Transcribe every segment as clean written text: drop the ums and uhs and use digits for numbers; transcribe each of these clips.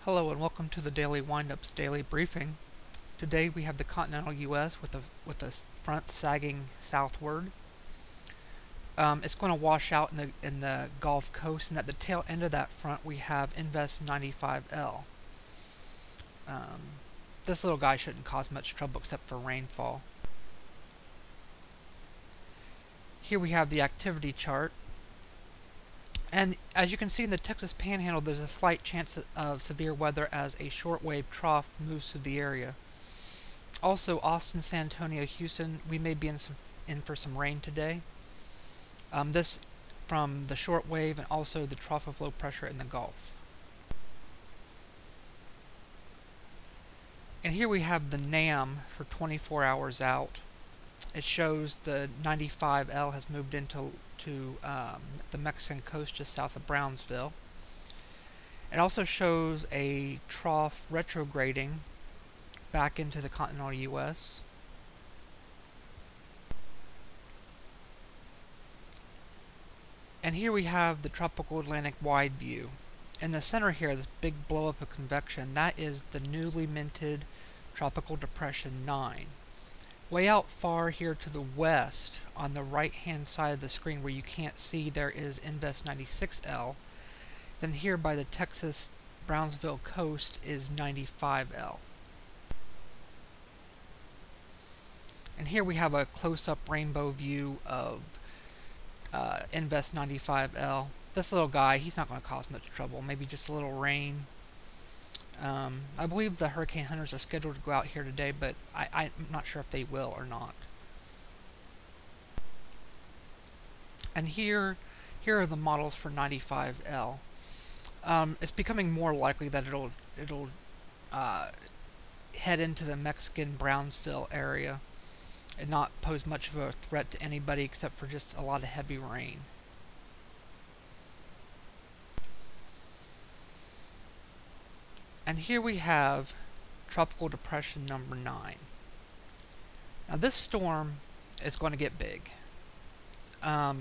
Hello and welcome to the Daily Windups Daily Briefing. Today we have the continental U.S. with a front sagging southward. It's going to wash out in the Gulf Coast, and at the tail end of that front we have Invest 95L. This little guy shouldn't cause much trouble except for rainfall. Here we have the activity chart. And as you can see in the Texas Panhandle, there's a slight chance of severe weather as a shortwave trough moves through the area. Also, Austin, San Antonio, Houston, we may be in for some rain today. This from the shortwave and also the trough of low pressure in the Gulf. And here we have the NAM for 24 hours out. It shows the 95L has moved into the Mexican coast just south of Brownsville. It also shows a trough retrograding back into the continental U.S. And here we have the tropical Atlantic wide view. In the center here, this big blow up of convection, that is the newly minted Tropical Depression 9. Way out far here to the west, on the right-hand side of the screen where you can't see, there is Invest 96L. Then here by the Texas Brownsville coast is 95L. And here we have a close-up rainbow view of Invest 95L. This little guy, he's not going to cause much trouble, maybe just a little rain. I believe the hurricane hunters are scheduled to go out here today, but I'm not sure if they will or not. And here are the models for 95L. It's becoming more likely that it'll head into the Mexican Brownsville area and not pose much of a threat to anybody except for just a lot of heavy rain. And here we have Tropical Depression number 9. Now this storm is going to get big. Right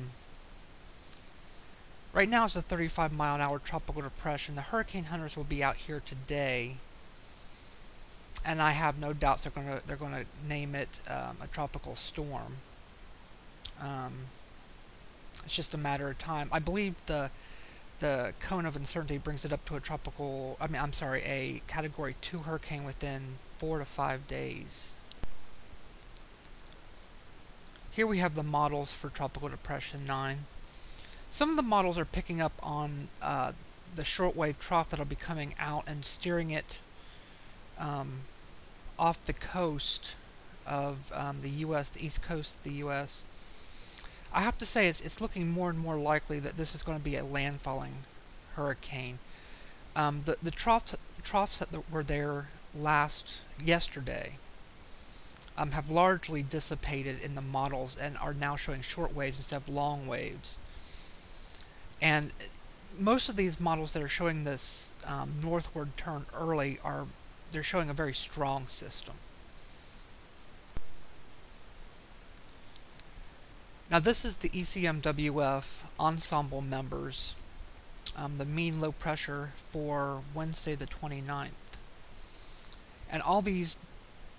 now it's a 35-mile-an-hour tropical depression. The hurricane hunters will be out here today, and I have no doubts they're going to name it a tropical storm. It's just a matter of time. I believe the cone of uncertainty brings it up to a Category 2 hurricane within 4 to 5 days. Here we have the models for Tropical Depression 9. Some of the models are picking up on the shortwave trough that'll be coming out and steering it off the coast of the U.S., the east coast of the U.S. I have to say it's looking more and more likely that this is going to be a landfalling hurricane. The troughs that were there yesterday have largely dissipated in the models and are now showing short waves instead of long waves. And most of these models that are showing this northward turn early they're showing a very strong system. Now this is the ECMWF ensemble members, the mean low pressure for Wednesday the 29th. And all these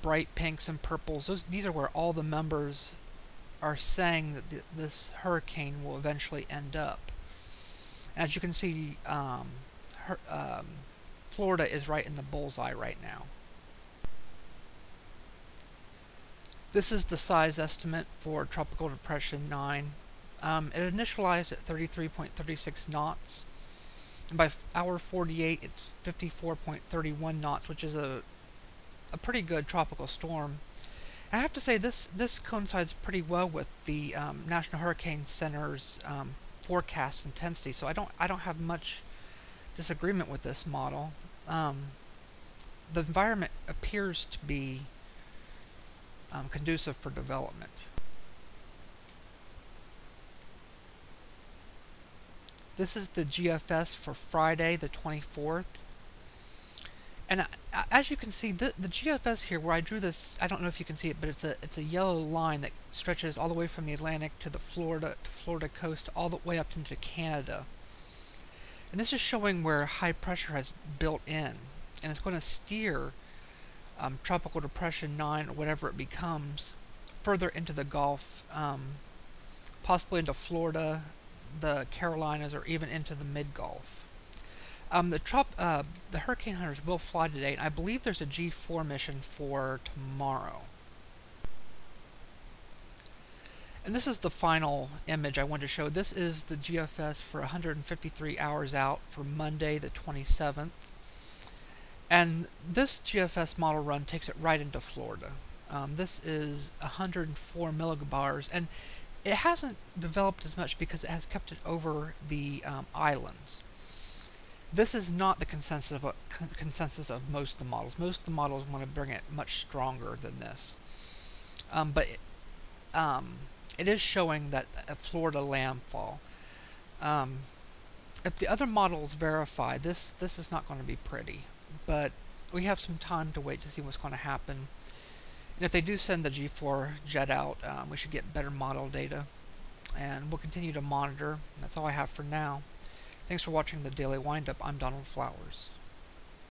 bright pinks and purples, these are where all the members are saying that this hurricane will eventually end up. As you can see, Florida is right in the bullseye right now. This is the size estimate for Tropical Depression 9. It initialized at 33.36 knots, and by hour 48 it's 54.31 knots, which is a pretty good tropical storm. I have to say this coincides pretty well with the National Hurricane Center's forecast intensity, so I don't have much disagreement with this model. The environment appears to be conducive for development. This is the GFS for Friday the 24th. And as you can see, the GFS here, where I drew this, I don't know if you can see it, but it's a yellow line that stretches all the way from the Atlantic to the Florida coast, all the way up into Canada. And this is showing where high pressure has built in. and it's going to steer Tropical Depression 9, or whatever it becomes, further into the Gulf, possibly into Florida, the Carolinas, or even into the mid-Gulf. The Hurricane Hunters will fly today, and I believe there's a G4 mission for tomorrow. And this is the final image I wanted to show. This is the GFS for 153 hours out for Monday the 27th. And this GFS model run takes it right into Florida. This is 104 millibars, and it hasn't developed as much because it has kept it over the islands. This is not the consensus of most of the models. Most of the models want to bring it much stronger than this. But it is showing that a Florida landfall. If the other models verify, this is not going to be pretty. But we have some time to wait to see what's going to happen. And if they do send the G4 jet out, we should get better model data. And we'll continue to monitor. That's all I have for now. Thanks for watching the Daily Windup. I'm Donald Flowers.